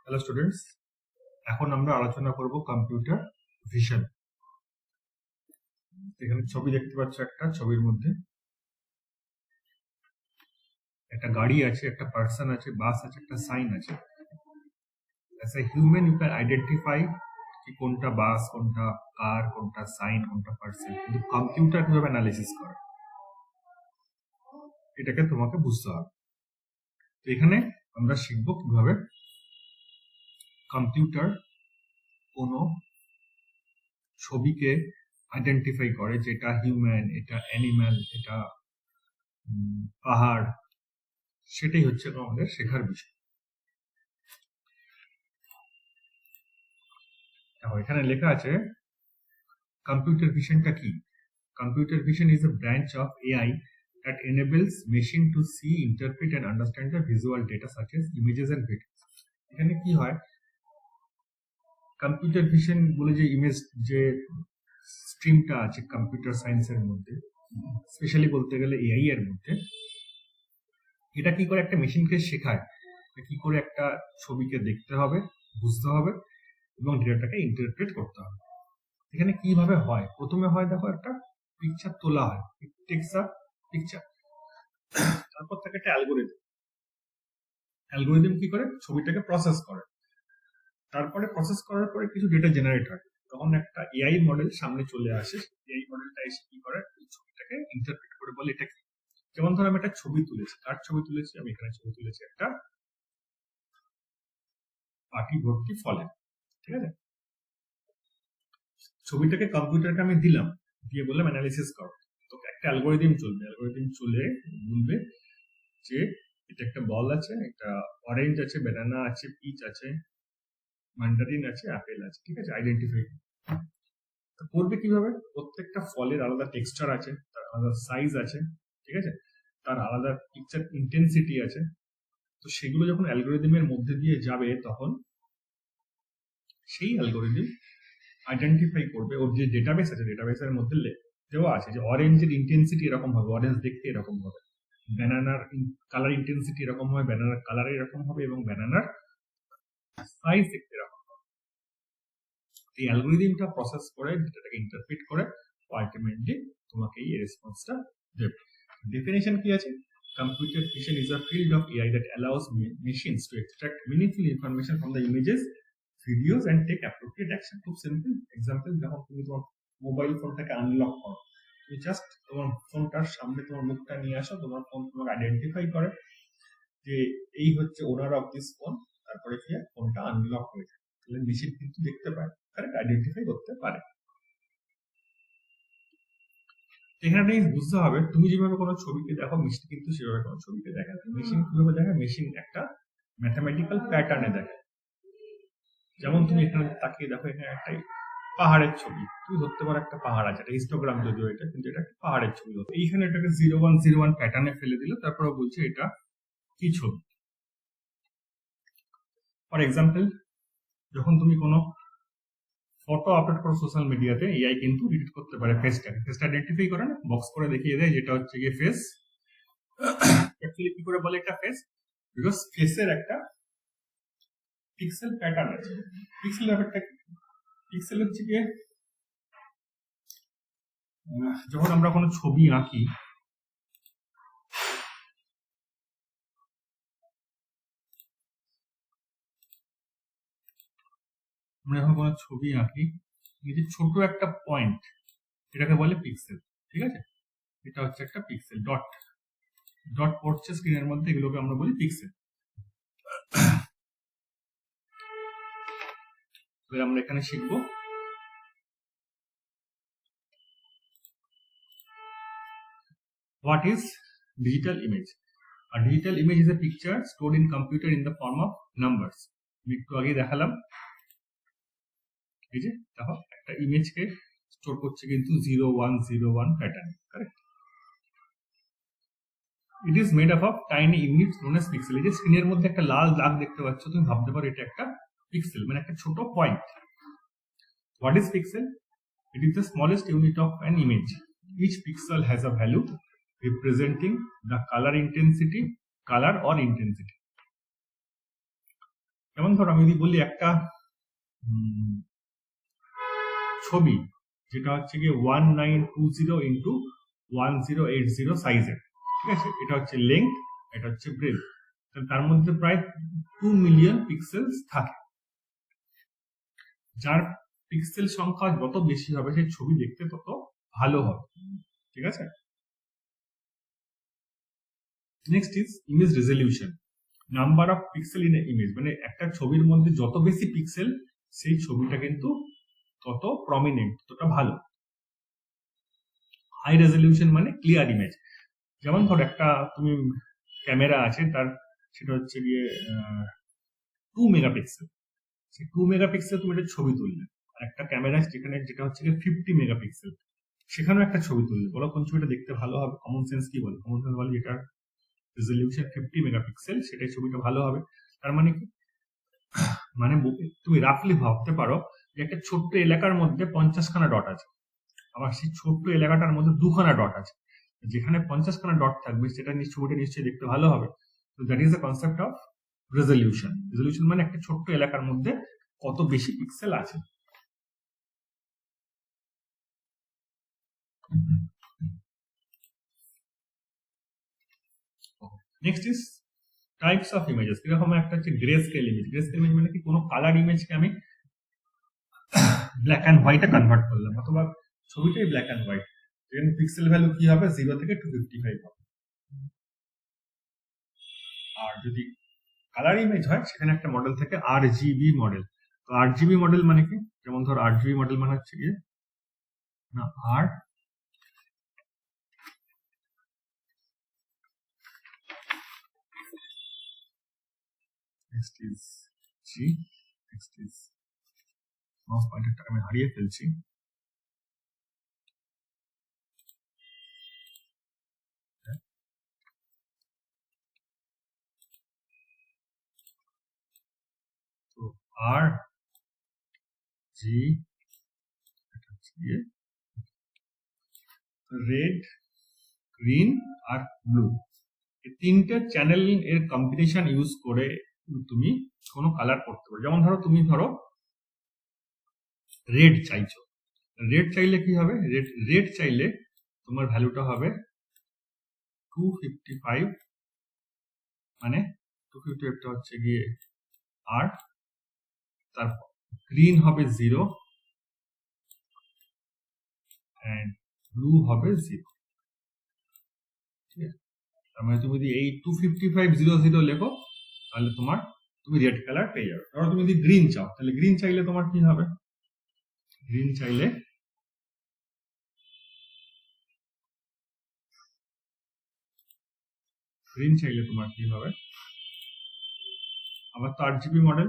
Hello students, এখন আমরা আলোচনা করব কম্পিউটার ভিশন। এখানে ছবি দেখতে পাচ্ছ, একটা ছবির মধ্যে একটা গাড়ি আছে, একটা পার্সন আছে, বাস আছে, একটা সাইন আছে। As a human you can identify কি কোনটা বাস, কোনটা কার, কোনটা সাইন, কোনটা পার্সন, কিন্তু কম্পিউটার কিভাবে অ্যানালিসিস করে এটাকে তোমাকে বুঝতে হবে। তো এখানে আমরা শিখবো কিভাবে কম্পিউটার কোনো ছবিকে আইডেন্টিফাই করে, যেটা হিউম্যান, এটা অ্যানিম্যাল, এটা পাহাড়। সেটাই হচ্ছে আমাদের শেখার বিষয়। এখানে লেখা আছে কম্পিউটার ভিশনটা কি। Computer vision is a branch of AI that enables machine to see, interpret and understand the visual data such as images and videos. এখানে কি হয়, কম্পিউটার ভিশন বলে যে ইমেজ যে স্ট্রিমটা আছে কম্পিউটার সায়েন্সের মধ্যে, স্পেশালি বলতে গেলে এআই এর মধ্যে, এটা কি করে একটা মেশিনকে শেখায় কি করে একটা ছবিকে দেখতে হবে, বুঝতে হবে এবং ডেটাটাকে ইন্টারপ্রেট করতে হবে। এখানে কিভাবে হয়, প্রথমে হয় দেখো একটা পিকচার তোলা হয়, টেক্স আ পিকচার, তারপর থাকে একটা অ্যালগোরিদম কি করে ছবিটাকে প্রসেস করে, তারপরে প্রসেস করার পরে কিছু ডেটা জেনারেট হয়, তখন একটা এআই মডেল সামনে চলে আসে। এআই মডেলটা এসে কি করে ছবিটাকে ইন্টারপ্রেট করে বলে এটা কি। যেমন ধর আমি একটা ছবি তুলেছি, কার ছবি তুলেছি, আমি এখানে ছবি তুলেছি একটা পাটি ভর্তি ফলে, ঠিক আছে। ছবিটাকে কম্পিউটারকে আমি দিলাম, দিয়ে বললাম অ্যানালিসিস করো, তো একটা অ্যালগোরিদম চলবে, চলে বলবে যে এটা একটা বল আছে, একটা অরেঞ্জ আছে, ব্যানানা আছে, পিচ আছে, ম্যান্ডারিন আছে, আপেল আছে, ঠিক আছে, আইডেন্টিফাই করবে কিভাবে। প্রত্যেকটা ফলের আলাদা টেক্সচার আছে, তার আলাদা সাইজ আছে, ঠিক আছে, তার আলাদা পিকচার ইন্টেন্সিটি আছে। তো সেগুলো যখন অ্যালগোরিদমের মধ্যে দিয়ে যাবে, তখন সেই অ্যালগোরিদম আইডেন্টিফাই করবে, ওর যে ডেটাবেস আছে ডেটাবেসের মধ্যে দেওয়া আছে যে অরেঞ্জের ইন্টেন্সিটি এরকম হবে, অরেঞ্জ দেখতে এরকম হবে, ব্যানানার কালার ইন্টেন্সিটি এরকম হবে, ব্যানানার কালার এরকম হবে এবং ব্যানানার সাইজ দেখতে এরকম হবে। এই অ্যালগোরিদমটা প্রসেস করে ডেটাটাকে ইন্টারপ্রেট করে আলটিমেটলি তোমাকে এই রেসপন্সটা দেবে। ডেফিনেশন কি আছে, computer vision is a field of AI that allows machines to extract meaningful information from the images, videos and take appropriate action. খুব সিম্পল এক্সাম্পল, যখন তুমি তোমার মোবাইল ফোনটাকে আনলক করো, তুমি জাস্ট তোমার ফোনটার সামনে তোমার মুখটা নিয়ে আসো, তোমার ফোন তোমাকে আইডেন্টিফাই করে যে এই হচ্ছে ওনার অফ দিস ফোন, তারপরে কি ফোনটা আনলক হয়ে যায়। তাহলে মেশিন কিন্তু দেখতে পায়, কারেক্ট, আইডেন্টিফাই করতে পারে। এখানে বুঝতে হবে, তুমি যেভাবে কোনো ছবিকে দেখো, মেশিন কিন্তু সেভাবে কোনো ছবিকে দেখে না। মেশিন কিভাবে দেখে, মেশিন একটা ম্যাথমেটিক্যাল প্যাটার্নে দেখে। যেমন তুমি এখানে তাকিয়ে দেখো, এখানে একটা পাহাড়ের ছবি, তুমি ধরতে পারো একটা পাহাড় আছে, এটা হিস্টোগ্রাম যদিও এটা, কিন্তু এটা একটা পাহাড়ের ছবি। এইখানে এটাকে 0101 প্যাটার্নে ফেলে দিল, তারপরে বলছে এটা কি ছবি। ফর এক্সাম্পল, যখন তুমি কোনো ফটো আপলোড করো সোশ্যাল মিডিয়াতে, এআই কিন্তু এডিট করতে পারে ফেসটা আইডেন্টিফাই করে না, বক্স করে দেখিয়ে দেয় যেটা হচ্ছে গিয়ে ফেস। অ্যাকচুয়ালি কি করে বলে এটা ফেস, বিকজ ফেসের একটা পিক্সেল প্যাটার্ন আছে। পিক্সেল ব্যাপারটা, পিক্সেল হচ্ছে গিয়ে যখন আমরা কোনো ছবি আঁকি, আমরা যখন কোনো ছবি আঁকি, এই যে ছোট একটা পয়েন্ট, এটাকে বলে পিক্সেল, ঠিক আছে। এটা হচ্ছে একটা পিক্সেল, ডট ডট পড়ছে স্ক্রিনের মধ্যে, এগুলোকে আমরা বলি পিক্সেল। আমরা এখানে শিখবো what is digital image. A digital image is a picture stored in computer in the form of numbers. আমি একটু আগে দেখালাম, এই যে দেখো একটা ইমেজকে স্টোর করছে কিন্তু 0101 pattern, correct. It is made up of tiny units known as pixel. এই যে স্ক্রিনের মধ্যে একটা লাল দাগ দেখতে পাচ্ছ, তুমি ভাবতে পারো এটা একটা পিক্সেল, মানে একটা ছোট point. What is pixel? It is the smallest unit of an image. Each pixel has a value representing the color or intensity. যেমন ধর আমি যদি বলি একটা ছবি যেটা হচ্ছে গিয়ে 1920 ইন্টু 1080 সাইজের, ঠিক আছে, এটা হচ্ছে লেন্থ, এটা হচ্ছে ব্রেথ, তার মধ্যে প্রায় 2 মিলিয়ন পিক্সেলস থাকে। যার পিক্সেল সংখ্যা যত বেশি হবে সেই ছবি দেখতে তত ভালো হবে, ঠিক আছে। Next is image resolution, number of pixel in a image, মানে একটা ছবির মধ্যে যত বেশি পিক্সেল সেই ছবিটা কিন্তু তত প্রমিনেন্ট, ততটা ভালো। হাই রেজলিউশন মানে ক্লিয়ার ইমেজ, যেমন ধর একটা তুমি ক্যামেরা আছে তার, সেটা হচ্ছে গিয়ে 2 মেগাপিক্সেল, সেই 2 মেগাপিক্সেল তুমি একটা ছবি তুললে, আর একটা ক্যামেরা যেটা হচ্ছে গিয়ে 50 মেগাপিক্সেল, সেখানেও একটা ছবি তুললে, বলো কোন ছবিটা দেখতে ভালো হবে? কমন সেন্স কি বলে? কমন সেন্স বলে যেটা রেজলিউশন 50 মেগাপিক্সেল সেটাই ছবিটা ভালো হবে। তার মানে কি, মানে তুমি রাফলি ভাবতে পারো যে একটা ছোট্ট এলাকার মধ্যে 50খানা ডট আছে, আবার সেই ছোট্ট এলাকাটার মধ্যে 2খানা ডট আছে, যেখানে 50খানা ডট থাকবে সেটা ছবিটা নিশ্চয়ই দেখতে ভালো হবে। তো that is the concept of resolution. Resolution মানে একটা ছোট্ট এলাকার মধ্যে কত বেশি পিক্সেল আছে। Next is types of images. কিরকম একটা হচ্ছে grey scale image. Grey scale image মানে কি, কোনো কালার ইমেজকে আমি ব্ল্যাক অ্যান্ড হোয়াইটে কনভার্ট করলাম, অথবা ছবিটাই ব্ল্যাক অ্যান্ড হোয়াইট, যেখানে পিক্সেল ভ্যালু কি হবে 0 থেকে 255 হবে। আর যদি কালার ইমেজ হয় সেখানে একটা মডেল থাকে RGB মডেল। তো RGB মডেল মানে কি, যেমন ধর RGB মডেল মানে হচ্ছে গিয়ে না আর next is G, next is mouse পয়েন্টারটা আমি হারিয়ে ফেলছি। তো আর জি, এটা হচ্ছে গিয়ে রেড, গ্রিন আর ব্লু, এই তিনটে চ্যানেল এর কম্বিনেশন ইউজ করে তুমি কোনো কালার করতে পারো। যেমন ধরো তুমি ধরো রেড চাইছো, রেড চাইলে কি হবে, রেড চাইলে তোমার ভ্যালুটা হবে 255, মানে 255টা হচ্ছে গিয়ে আর, তারপর গ্রিন হবে 0 অ্যান্ড ব্লু হবে 0, ঠিক আছে। তার মানে তুমি যদি এই 25500 লেখো তাহলে তুমি রেড কালার পেয়ে যাবে। ধরো তুমি যদি গ্রিন চাও, তাহলে গ্রিন চাইলে তোমার কি হবে, গ্রিন চাইলে তোমার কি হবে, আবার তো RGB মডেল,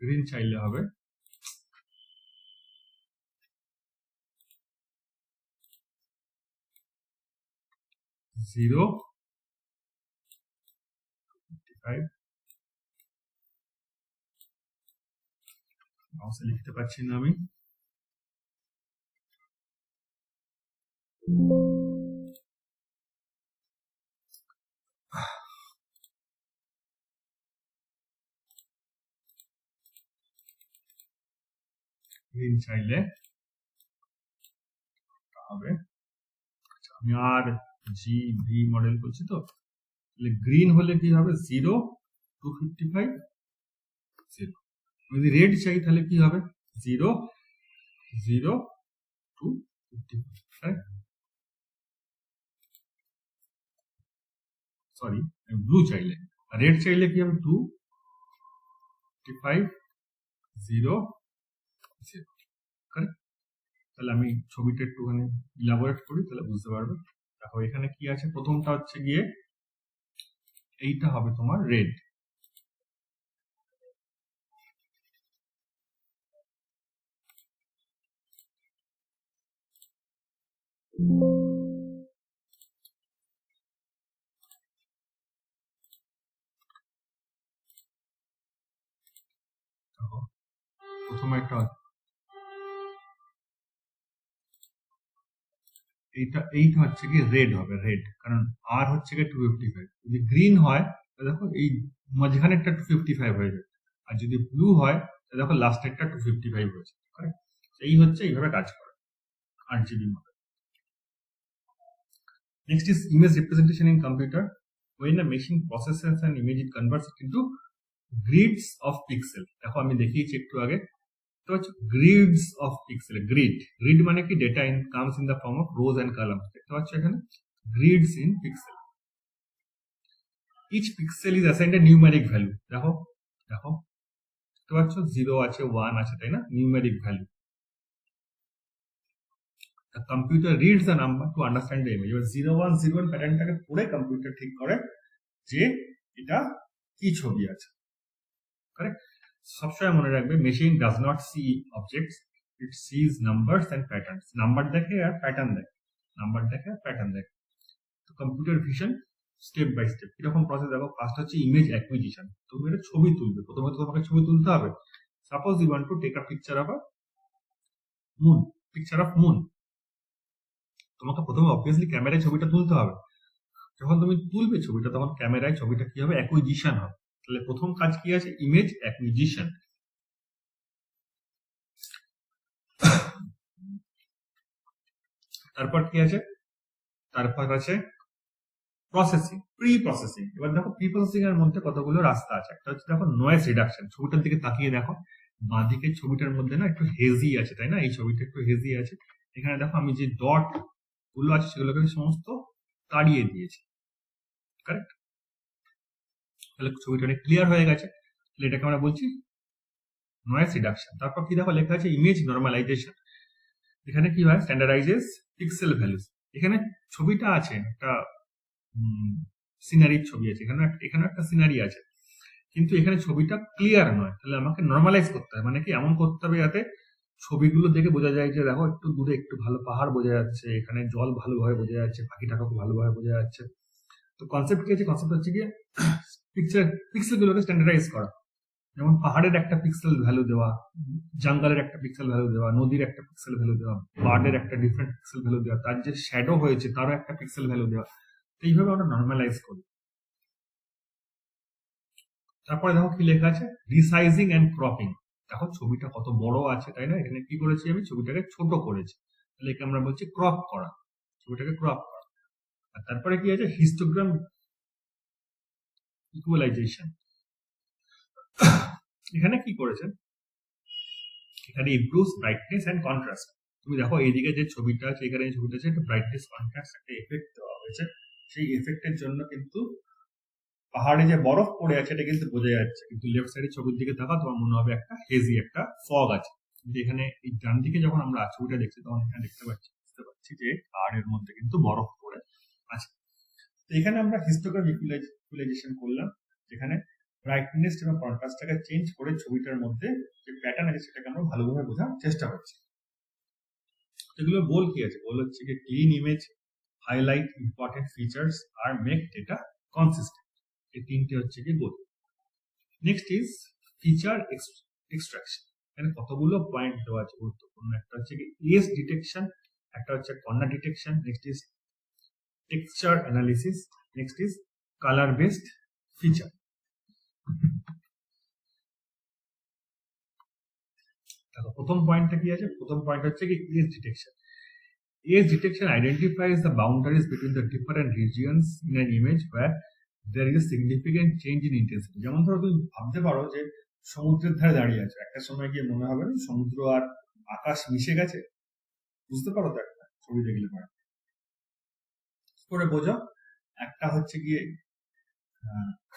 গ্রিন চাইলে হবে 0, 55, মাউসে লিখতে পারছি না আমি, গ্রিন চাইলে হবে, আমি RGB মডেল করছি, তো তাহলে গ্রিন হলে কি হবে 0, 255, 0। যদি রেড চাই তাহলে কি হবে 0, 0, 255, সরি, ব্লু চাইলে, রেড চাইলে কি হবে 255, 0, 0, কারেক্ট। তাহলে আমি ছবিটা একটুখানি ইলাবোরেট করি তাহলে বুঝতে পারবে। দেখো এখানে কি আছে, প্রথমটা হচ্ছে গিয়ে এইটা হবে তোমার রেড, প্রথমে একটা এইটা হচ্ছে কি রেড হবে, রেড, কারণ আর হচ্ছে কি 255। যদি গ্রিন হয় তাহলে দেখো এই মাঝখানেরটা 255 হয়ে যাবে, আর যদি ব্লু হয় তাহলে দেখো লাস্টেরটা 255 হয়েছে। এই হচ্ছে এইভাবে কাজ করে 8 GB model. Next is image representation in computer. When a machine processes an image, it converts it into grids of pixel. দেখো আমি দেখিয়েছি একটু আগে, তো হচ্ছে grids of pixel। grid মানে কি data comes in the form of rows and columns। দেখতে পাচ্ছ এখানে grids in pixel। each pixel is assigned a numeric value। দেখো দেখো দেখতে পাচ্ছ 0 আছে 1 আছে, তাই না, numeric value। The computer reads the number to understand the image। এবার 0101 প্যাটার্নটাকে পড়ে কম্পিউটার ঠিক করে যে এটা কি ছবি আছে। কারেক্ট? সবসময় মনে রাখবে, machine does not see objects, it sees numbers and patterns. Number দেখে আর প্যাটার্ন দেখে, নাম্বার দেখে আর প্যাটার্ন দেখে। তো computer vision step by step কিরকম প্রসেস দেখো। ফার্স্ট হচ্ছে ইমেজ অ্যাকুইজিশন। তুমি একটা ছবি তুলবে, প্রথমে তোমাকে ছবি তুলতে হবে। Suppose you want to take a picture of a moon, picture of moon. তোমাকে প্রথমে অবভিয়াসলি ক্যামেরায় ছবিটা তুলতে হবে। যখন তুমি তুলবে ছবিটা, তখন ক্যামেরায় ছবিটা কি হবে, অ্যাকুইজিশন হবে। তাহলে প্রথম কাজ কি আছে, ইমেজ অ্যাকুইজিশন। তারপর কি আছে, তারপর আছে প্রসেসিং, প্রি প্রসেসিং। এবার দেখো প্রি প্রসেসিং এর মধ্যে কতগুলো রাস্তা আছে। একটা হচ্ছে দেখো নয়েজ রিডাকশন। ছবিটার দিকে তাকিয়ে দেখো, বাঁদিকের ছবিটার মধ্যে না একটু হেজি আছে, তাই না, এই ছবিটা একটু হেজি আছে। এখানে দেখো আমি যে ডট গুলো আছে সেগুলোকে সমস্ত তাড়িয়ে দিয়েছি। কারেক্ট? তাহলে ছবিটা অনেক ক্লিয়ার হয়ে গেছে। তাহলে এটাকে আমরা বলছি নয়েজ রিডাকশন। তারপর কি দেখো লেখা আছে ইমেজ নরমালাইজেশন। এখানে কি হয়, স্ট্যান্ডার্ডাইজেস পিক্সেল ভ্যালুস। এখানে ছবিটা আছে একটা সিনারির ছবি আছে, এখানে একটা সিনারি আছে, কিন্তু এখানে ছবিটা ক্লিয়ার নয়। তাহলে আমাকে নরমালাইজ করতে হবে, মানে কি এমন করতে হবে যাতে ছবিগুলো দেখে বোঝা যায় যে দেখো একটু দূরে একটু ভালো পাহাড় বোঝা যাচ্ছে, এখানে জল ভালোভাবে বোঝা যাচ্ছে, পাখিটাকে ভালোভাবে বোঝা যাচ্ছে। তো কনসেপ্ট কি আছে, কনসেপ্ট হচ্ছে কি পিক্সেলগুলোকে স্ট্যান্ডার্ডাইজ করা। যেমন পাহাড়ের একটা পিক্সেল ভ্যালু দেওয়া, জঙ্গলের একটা পিক্সেল ভ্যালু দেওয়া, নদীর একটা পিক্সেল ভ্যালু দেওয়া, বার্ডের একটা ডিফারেন্ট পিক্সেল ভ্যালু দেওয়া, তার যে শ্যাডো হয়েছে তারও একটা পিক্সেল ভ্যালু দেওয়া। এইভাবে আমরা নর্মালাইজ করি। তারপরে দেখো কি লেখা আছে, রিসাইজিং এন্ড ক্রপিং। দেখো ছবিটা কত বড় আছে, তাই না, এখানে কি করেছি আমি, ছবিটাকে ছোট করেছি। তাহলে একে আমরা বলছি ক্রপ করা, ছবিটাকে ক্রপ করা। আর তারপরে কি আছে, হিস্টোগ্রাম ইকুয়ালাইজেশন। এখানে কি করেছে, এখানে ইমপ্রুভস ব্রাইটনেস এন্ড কন্ট্রাস্ট। তুমি দেখো এইদিকে যে ছবিটা আছে, এখানে যে ছবিটা আছে, একটা ব্রাইটনেস কন্ট্রাস্ট একটা এফেক্ট দেওয়া হয়েছে। সেই এফেক্টের জন্য কিন্তু পাহাড়ে যে বরফ পড়ে আছে এটা কিন্তু বোঝা যাচ্ছে, কিন্তু লেফট সাইডের ছবির দিকে তাকা তোমার মনে হবে একটা হেজি, একটা ফগ আছে। কিন্তু এখানে এই ডান দিকে যখন আমরা ছবিটা দেখছি তখন এখানে বুঝতে পারছি যে পাহাড়ের মধ্যে কিন্তু বরফ পড়ে আছে। তো এখানে আমরা হিস্টোগ্রাম ইকুয়ালাইজেশন করলাম, যেখানে ব্রাইটনেস এবং কন্ট্রাস্টটাকে চেঞ্জ করে ছবিটার মধ্যে যে প্যাটার্ন আছে সেটাকে আমরা ভালোভাবে বোঝার চেষ্টা করছি। এগুলো গোল কি আছে, গোল হচ্ছে কি clean image, highlight important features আর মেক ডেটা কনসিস্টেন্ট। এই তিনটে হচ্ছে কি goal. Next is feature extraction. এখানে কতগুলো পয়েন্ট দেওয়া আছে গুরুত্বপূর্ণ। একটা হচ্ছে কি এজ ডিটেকশন, একটা হচ্ছে corner detection, next is texture analysis, next is colour based feature. দেখো প্রথম পয়েন্টটা কি আছে, প্রথম পয়েন্ট হচ্ছে কি age detection. Age detection identifies the boundaries between the different regions in an image where there is a significant change in intensity। যেমন ধরো তুমি ভাবতে পারো যে সমুদ্রের ধারে দাঁড়িয়ে আছে, একটা সময় গিয়ে মনে হবে না সমুদ্র আর আকাশ মিশে গেছে, বুঝতে পারো তো, একটা ছবি দেখলে পারো করে বোঝো। একটা হচ্ছে গিয়ে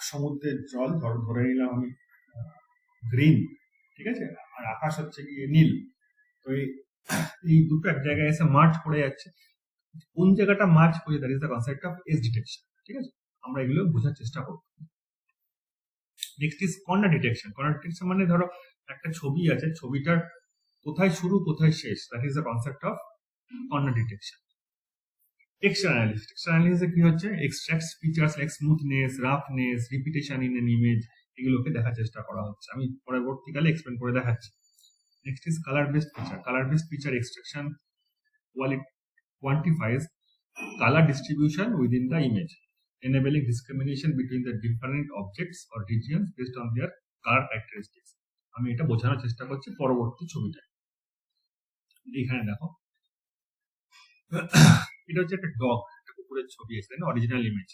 সমুদ্রের জল ধরে নিলাম আমি গ্রিন, ঠিক আছে, আর আকাশ হচ্ছে গিয়ে নীল। তো এই দুটো এক জায়গায় এসে মার্চ করে যাচ্ছে, কোন জায়গাটা মার্চ করে, that is the concept of age detection. ঠিক আছে, আমরা এগুলো বোঝার চেষ্টা করব। Next is corner detection. Corner detection মানে ধরো একটা ছবি আছে, ছবিটার কোথায় শুরু কোথায় শেষ, that is the concept of corner detection. Texture analysis. Texture অ্যানালিসিসে কি হচ্ছে, extracts features like smoothness, roughness, repetition in an image, এগুলোকে দেখার চেষ্টা করা হচ্ছে। আমি পরবর্তীকালে এক্সপ্লেন করে দেখাচ্ছি। Next is colour based feature. Colour based feature extraction quantifies color distribution within the image, enabling discrimination between the different objects or regions based on their color characteristics. আমি এটা বোঝানোর চেষ্টা করছি পরবর্তী ছবিটা। এখানে দেখো, এটা হচ্ছে একটা ডগ, একটা কুকুরের ছবি আছে, তাই না? Original image.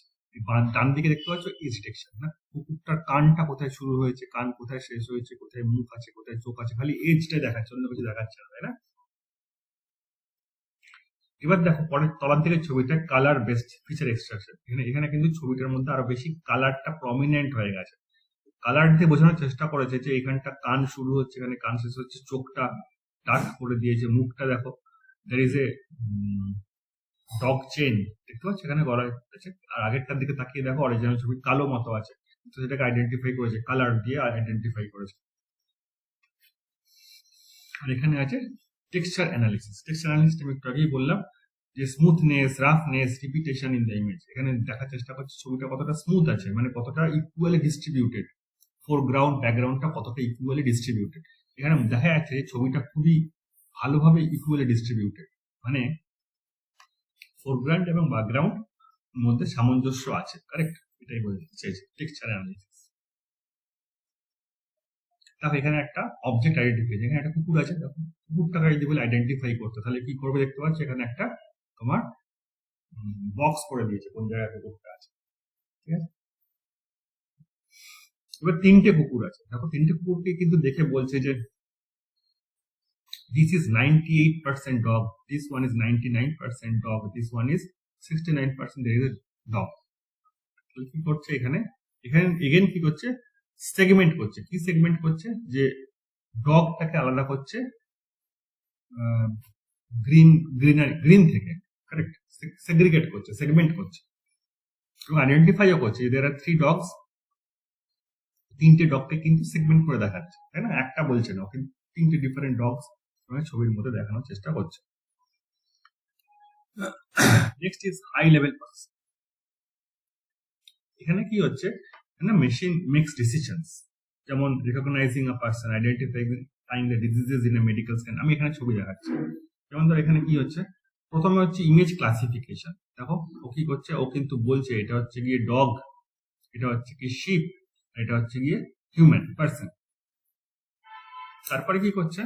ডান দিকে দেখতে পাচ্ছ এজ ডিটেকশন, না? কুকুরটার কানটা কোথায় শুরু হয়েছে, কান কোথায় শেষ হয়েছে, কোথায় মুখ আছে, কোথায় চোখ আছে, খালি এজটাই দেখাচ্ছে, অন্য কিছু দেখাচ্ছে না, তাই না? এবার দেখো পরের তলার দিকের ছবিটা কালার বেসড ফিচার এক্সট্রাকশন। এখানে কিন্তু ছবিটার মধ্যে আরো বেশি কালারটা প্রমিনেন্ট হয়ে গেছে। কালার দিয়ে বোঝানোর চেষ্টা করেছে যে এখানটা কান শুরু হচ্ছে, এখানে কান শেষ হচ্ছে, চোখটা ডার্ক করে দিয়েছে, মুখটা দেখো there is a dog chain দেখতে পাচ্ছ এখানে করা আছে। আর আগেরটার দিকে তাকিয়ে দেখো অরিজিনাল ছবি কালো মতো আছে, তো সেটাকে আইডেন্টিফাই করেছে, কালার দিয়ে আইডেন্টিফাই করেছে। আর এখানে আছে টেক্সচার অ্যানালিসিস। টেক্সচার অ্যানালিসিস আমি একটু আগেই বললাম যে smoothness, roughness, repetition in the image. এখানে দেখার চেষ্টা করছে ছবিটা কতটা স্মুথ আছে, মানে কতটা ইকুয়ালি ডিস্ট্রিবিউটেড, ফোরগ্রাউন্ড ব্যাকগ্রাউন্ডটা কতটা ইকুয়ালি ডিস্ট্রিবিউটেড। এখানে দেখা যাচ্ছে যে ছবিটা খুবই ভালোভাবে ইকুয়ালি ডিস্ট্রিবিউটেড, মানে ফোরগ্রাউন্ড এবং ব্যাকগ্রাউন্ড মধ্যে সামঞ্জস্য আছে, কারেক্ট? এটাই বলতে চাইছি টেক্সচার অ্যানালিসিস। তারপর এখানে একটা অবজেক্ট আইডেন্টিফাই, এখানে একটা কুকুর আছে, দেখো কুকুরটাকে যদি বলে আইডেন্টিফাই করতে, তাহলে কি করবে দেখতে পাচ্ছ এখানে একটা তোমার বক্স করে দিয়েছে কোন জায়গায় কুকুরটা আছে, ঠিক আছে? এবার তিনটে কুকুর আছে, দেখো তিনটে কুকুরকে কিন্তু দেখে বলছে যে this is 98% dog, this one is 99% dog, this one is 69% there is a dog. কি করছে এখানে এগেন কি করছে, সেগমেন্ট করছে। কি সেগমেন্ট করছে, যে ডগটাকে আলাদা করছে গ্রিন থেকে, কারেক্ট? সেগ্রিগেট করছে, সেগমেন্ট করছে এবং আইডেন্টিফাইও করছে দেয়ার আর 3 ডগস। তিনটে ডগকে কিন্তু সেগমেন্ট করে দেখাচ্ছে, তাই না? একটা বলছে না, কিন্তু তিনটে ডিফারেন্ট ডগস ছবির মধ্যে দেখানোর চেষ্টা করছে। Next is high level processing. এখানে কি হচ্ছে, মেশিন মেক্স ডিসিশনস, যেমন recognizing a person, identifying the diseases in a medical scan. আমি এখানে ছবি দেখাচ্ছি, যেমন ধর এখানে কি হচ্ছে, প্রথমে হচ্ছে ইমেজ ক্লাসিফিকেশন। দেখো ও কি করছে, ও কিন্তু বলছে এটা হচ্ছে গিয়ে ডগ, এটা হচ্ছে কি শিপ, এটা হচ্ছে গিয়ে হিউম্যান পারসন। তারপরে কি করছে,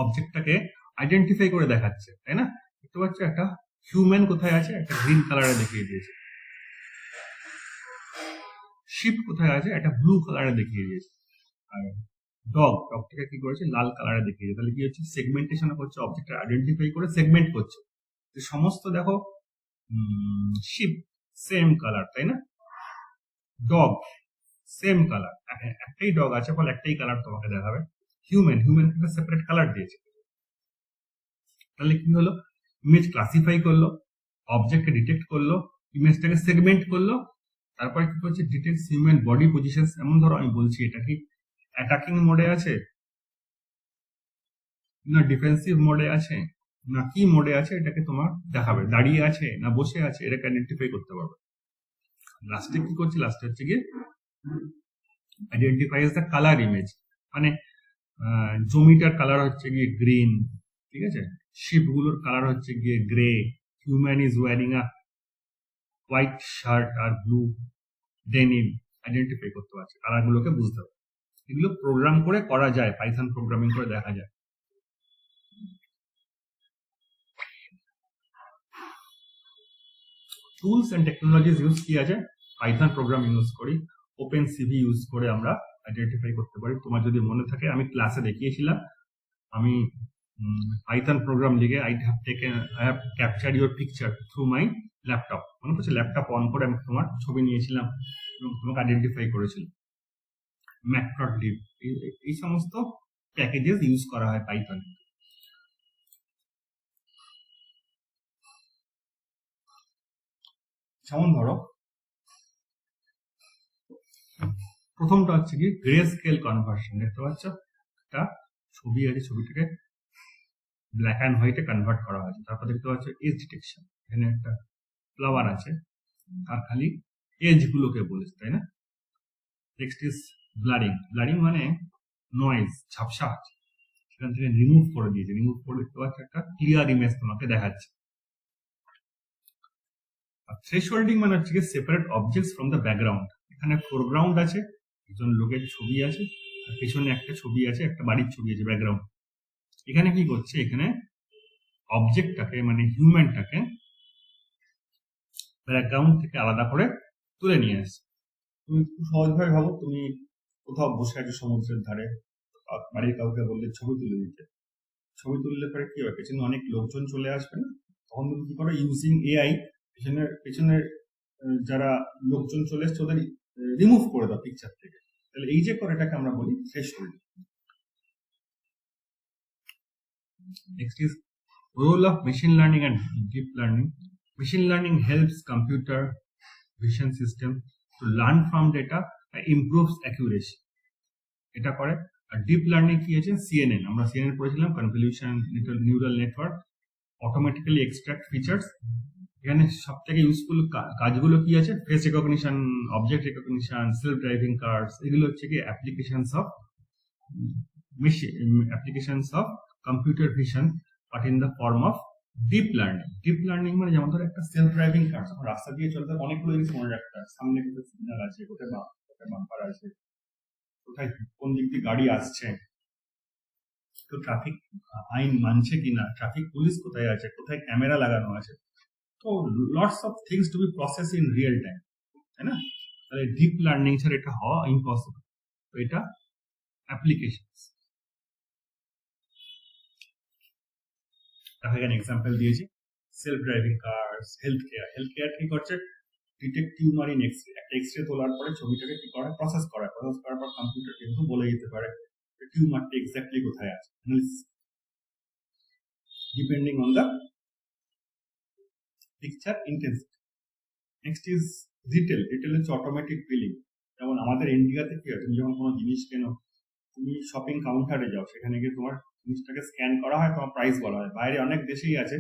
অবজেক্টটাকে আইডেন্টিফাই করে দেখাচ্ছে, তাই না? দেখতে পাচ্ছ একটা হিউম্যান কোথায় আছে, একটা গ্রিন কালারে দেখিয়ে দিয়েছে। শিপ কোথায় আছে, একটা ব্লু কালারে দেখিয়ে দিয়েছে। আর ডগটাকে কি করেছে, লাল কালারে দেখিয়ে দিয়েছে। তাহলে কি হচ্ছে, সেগমেন্টেশন করছে, অবজেক্ট আইডেন্টিফাই করে সেগমেন্ট করছে। সমস্ত দেখো শিপ সেম কালার, তাই না? ডগ সেম কালার, একটাই ডগ আছে ফলে একটাই কালার তোমাকে দেখাবে। হিউম্যান একটা সেপারেট কালার দিয়েছে। তাহলে কি হলো, ইমেজ ক্লাসিফাই করলো, অবজেক্টকে ডিটেক্ট করলো, ইমেজটাকে সেগমেন্ট করলো, তারপরে কি করছে, ডিটেক্টস হিউম্যান বডি পজিশন। এমন ধরো আমি বলছি এটা কি অ্যাটাকিং মোডে আছে, না ডিফেন্সিভ মোডে আছে, না কি মোডে আছে, এটাকে তোমার দেখাবে। দাঁড়িয়ে আছে না বসে আছে, এটাকে আইডেন্টিফাই করতে পারবে। লাস্টে কি করছে, লাস্টে হচ্ছে গিয়ে আইডেন্টিফাইজ দ্য কালার ইমেজ, মানে জমিটার কালার হচ্ছে গিয়ে গ্রিন, ঠিক আছে? শিপগুলোর কালার হচ্ছে গিয়ে grey, human is wearing a white shirt আর ব্লু ডেনিম। আইডেন্টিফাই করতে পারছে, কালারগুলোকে বুঝতে পারবে। এগুলো প্রোগ্রাম করে করা যায়, পাইথন প্রোগ্রামিং করে দেখা যায়। টুলস এন্ড টেকনোলজিস ইউজ কি আছে, পাইথন প্রোগ্রাম ইউজ করি, ওপেন সিভি ইউজ করে আমরা আইডেন্টিফাই করতে পারি। তোমার যদি মনে থাকে আমি ক্লাসে দেখিয়েছিলাম, আমি পাইথন প্রোগ্রাম লিখে I have capture your picture through my laptop. মনে করছে ল্যাপটপ অন করে আমি তোমার ছবি নিয়েছিলাম এবং তোমাকে আইডেন্টিফাই করেছিলাম। ম্যাটপ্লটলিব, এই সমস্ত প্যাকেজেস ইউজ করা হয় পাইথন। যেমন ধরো প্রথমটা হচ্ছে কি গ্রে স্কেল কনভার্সন। দেখতে পাচ্ছ একটা ছবি আছে, ছবিটাকে ব্ল্যাক অ্যান্ড হোয়াইটে কনভার্ট করা হয়েছে। তারপর দেখতে পাচ্ছ এজ ডিটেকশন, এখানে একটা ফ্লাওয়ার আছে আর খালি এজ গুলোকে বলেছে, তাই না? নেক্সট ইজ ব্লারিং মানে নয়েজ, ঝাপসা আছে। সেখান থেকে রিমুভ করে দিয়েছে, রিমুভ করে দেখতে পাচ্ছ একটা ক্লিয়ার ইমেজ তোমাকে দেখাচ্ছে। আর থ্রেশহোল্ডিং মানে হচ্ছে separate objects from the background. এখানে ফোরগ্রাউন্ড আছে, একজন লোকের ছবি আছে, আর পেছনে একটা ছবি আছে, একটা বাড়ির ছবি আছে ব্যাকগ্রাউন্ড। এখানে কি করছে, এখানে অবজেক্টটাকে মানে হিউম্যানটাকে ব্যাকগ্রাউন্ড থেকে আলাদা করে তুলে নিয়ে আসছে। তুমি খুব সহজভাবে ভাবো, তুমি কোথাও বসে আছো সমুদ্রের ধারে, বাড়ির কাউকে বললে ছবি তুলে দিতে, ছবি তুললে পরে কি হয়, পেছনে অনেক লোকজন চলে আসবে না, তখন তুমি কি করো, ইউজিং এআই পেছনের পেছনের যারা লোকজন চলে এসছে ওদের রিমুভ করে দাও পিকচার থেকে। তাহলে এই যে করে এটাকে আমরা বলি threshold. Next is role of machine learning and deep learning. Machine learning helps computer vision system to learn from data and improves accuracy, এটা করে। আর ডিপ লার্নিং কি আছে, সিএনএন, আমরা সিএনএন পড়েছিলাম, convolution neural network, automatically extract features. এখানে সব থেকে useful কাজগুলো কি আছে, face recognition, object recognition, self driving cars, এগুলো হচ্ছে কি applications of applications of computer vision but in the form of deep learning. Deep learning মানে যেমন ধরো একটা সেলফ ড্রাইভিং কার, যখন রাস্তা দিয়ে চলতে অনেকগুলো জিনিস মনে রাখতে হয়, সামনে কোথায় সিগন্যাল আছে, কোথায় বাম্পার আছে, কোথায় কোন দিক দিয়ে গাড়ি আসছে, তো ট্রাফিক আইন মানছে কিনা, ট্রাফিক পুলিশ কোথায় আছে, কোথায় ক্যামেরা লাগানো আছে, তো lots of things to B process in real time, তাই না? তাহলে ডিপ লার্নিং ছাড়া এটা হওয়া ইম্পসিবল। তো এটা অ্যাপ্লিকেশন। দেখো এখানে এক্সাম্পল দিয়েছি, self driving cars, health care. Health care কি করছে, ডিটেক্ট টিউমার ইন এক্সরে, একটা এক্সরে তোলার পরে ছবিটাকে কি করে, প্রসেস করার পর কম্পিউটার কিন্তু বলে দিতে পারে টিউমারটা এক্স্যাক্টলি কোথায় আছে, depending on the picture intensity. Next is retail. Retail হচ্ছে অটোমেটিক বিলিং। যেমন আমাদের ইন্ডিয়াতে কি হয়, তুমি যখন কোনো জিনিস কেনো, তুমি শপিং কাউন্টারে যাও, সেখানে গিয়ে তোমার জিনিসটাকে স্ক্যান করা হয়, তোমার প্রাইস বলা হয়। বাইরে অনেক দেশেই আছে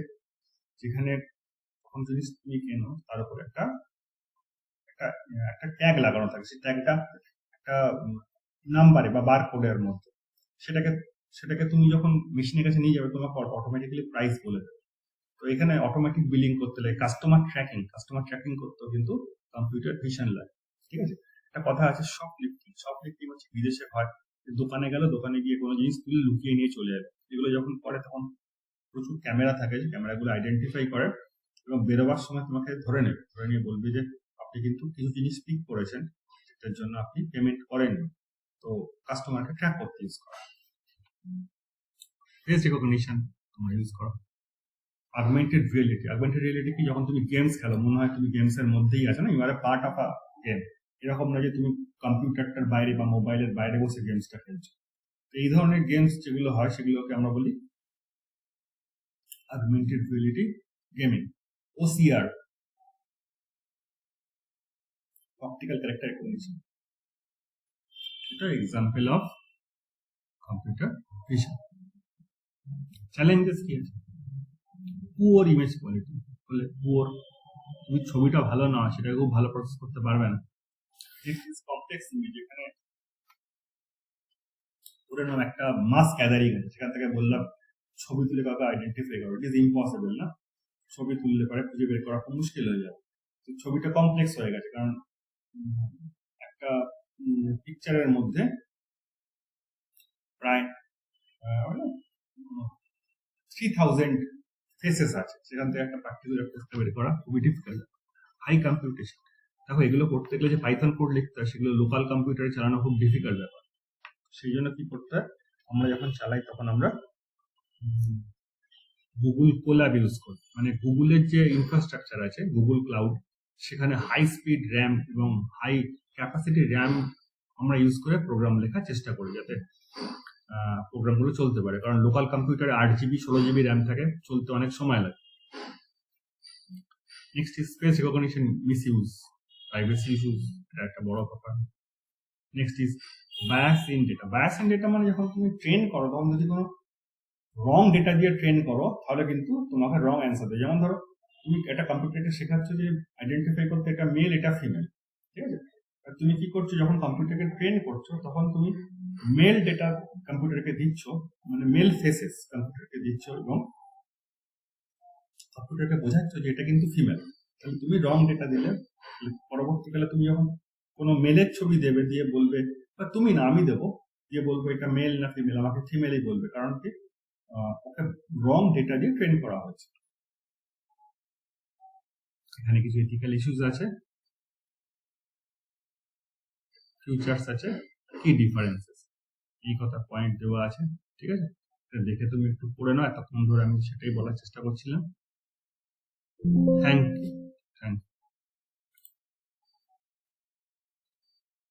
যেখানে যখন জিনিস তুমি কেনো তার উপর একটা একটা একটা ট্যাগ লাগানো থাকে, সেই ট্যাগটা একটা নাম্বারে বা বার কোডের মধ্যে, সেটাকে সেটাকে তুমি যখন মেশিনের কাছে নিয়ে যাবে তোমাকে অটোমেটিক্যালি প্রাইস বলে দেবে। তো এখানে অটোমেটিক বিলিং করতে লাগে, কাস্টমার ট্র্যাকিং করতেও কিন্তু কম্পিউটার ভিশন লাগে। ঠিক আছে, একটা কথা আছে শপ লিফটিং হচ্ছে বিদেশে হয়, দোকানে গেলে দোকানে গিয়ে কোনো জিনিস তুলে লুকিয়ে নিয়ে চলে যাবে। এগুলো যখন করে তখন প্রচুর ক্যামেরা থাকে, যে ক্যামেরাগুলো আইডেন্টিফাই করে এবং বেরোবার সময় তোমাকে ধরে নিয়ে বলবে যে আপনি কিন্তু কিছু জিনিস পিক করেছেন, যেটার জন্য আপনি পেমেন্ট করেননি। তো কাস্টমারকে ট্র্যাক করতে ইউজ করা। ফেস রিকগনিশন তোমরা ইউজ করো। অগমেন্টেড রিয়েলিটি কি, যখন তুমি গেমস খেলো মনে হয় তুমি গেমস এর মধ্যেই আছো, না, you are a part of a game. এরকম না যে তুমি কম্পিউটারটার বাইরে বা মোবাইলের বাইরে বসে গেমসটা খেলছো। এই ধরনের গেমস যেগুলো হয় সেগুলোকে আমরা বলি augmented reality gaming. OCR, optical character recognition, এটা example of computer vision. Challenges কি আছে, পুয়ার ইমেজ কোয়ালিটি, বলে পুয়ার, তুমি ছবিটা ভালো না, সেটাকে খুব ভালো প্রসেস করতে পারবে না। কমপ্লেক্স ইমেজ, এখানে ধরে নাও একটা মাস গ্যাদারিং আছে, সেখান থেকে বললাম ছবি তুলে কাউকে আইডেন্টিফাই করো, ইট ইজ ইম্পসিবল, না? ছবি তুললে পরে খুঁজে বের করা খুব মুশকিল হয়ে যাবে। তো ছবিটা কমপ্লেক্স হয়ে গেছে, কারণ একটা পিকচারের মধ্যে প্রায় 3000 ফেসেস আছে, সেখান থেকে একটা পার্টিকুলার ফেসটা বের করা খুবই ডিফিকাল্ট, হাই কম্পিউটেশন। দেখো এগুলো করতে গেলে যে পাইথন কোড লিখতে হয়, সেগুলো লোকাল কম্পিউটারে চালানো খুব ডিফিকাল্ট ব্যাপার। সেই জন্য কি করতে হয়, আমরা যখন চালাই তখন আমরা গুগল কোল্যাব ইউজ করি, মানে গুগলের যে ইনফ্রাস্ট্রাকচার আছে গুগল ক্লাউড, সেখানে হাই স্পিড র্যাম এবং হাই ক্যাপাসিটি র্যাম আমরা ইউজ করে প্রোগ্রাম লেখার চেষ্টা করি, যাতে প্রোগ্রামগুলো চলতে পারে, কারণ লোকাল কম্পিউটারে 8 GB 16 GB র্যাম থাকে, চলতে অনেক সময় লাগে। Next is face recognition misuse, privacy issues, এটা একটা বড় ব্যাপার। Next is bias in data. Bias in data মানে যখন তুমি ট্রেন করো, তখন যদি কোনো রং ডেটা দিয়ে ট্রেন করো তাহলে কিন্তু তোমাকে রং অ্যান্সার দেয়। যেমন ধরো তুমি একটা কম্পিউটারকে শেখাচ্ছ যে আইডেন্টিফাই করতে এটা মেল এটা ফিমেল, ঠিক আছে, আর তুমি কি করছো, যখন কম্পিউটারকে ট্রেন করছো তখন তুমি মেল ডেটা কম্পিউটারকে দিচ্ছ, মানে মেল ফেসেস কম্পিউটারকে দিচ্ছ এবং কম্পিউটারকে বোঝাচ্ছ যে এটা কিন্তু ফিমেল, তাহলে তুমি রং ডেটা দিলে পরবর্তীকালে তুমি যখন কোনো মেলের ছবি দেবে দিয়ে বলবে, বা তুমি না আমি দেবো, দিয়ে বলবো এটা মেল না ফিমেল, আমাকে ফিমেলই বলবে, কারণ কি ওকে রং ডেটা দিয়ে ট্রেন করা হয়েছে। এখানে কিছু এথিক্যাল ইস্যুস আছে, ফিউচার্স আছে, কি ডিফারেন্সেস, এই কথা পয়েন্ট দেওয়া আছে। ঠিক আছে, এটা দেখে তুমি একটু পড়ে নাও, এতক্ষণ ধরে আমি সেটাই বলার চেষ্টা করছিলাম। Thank you.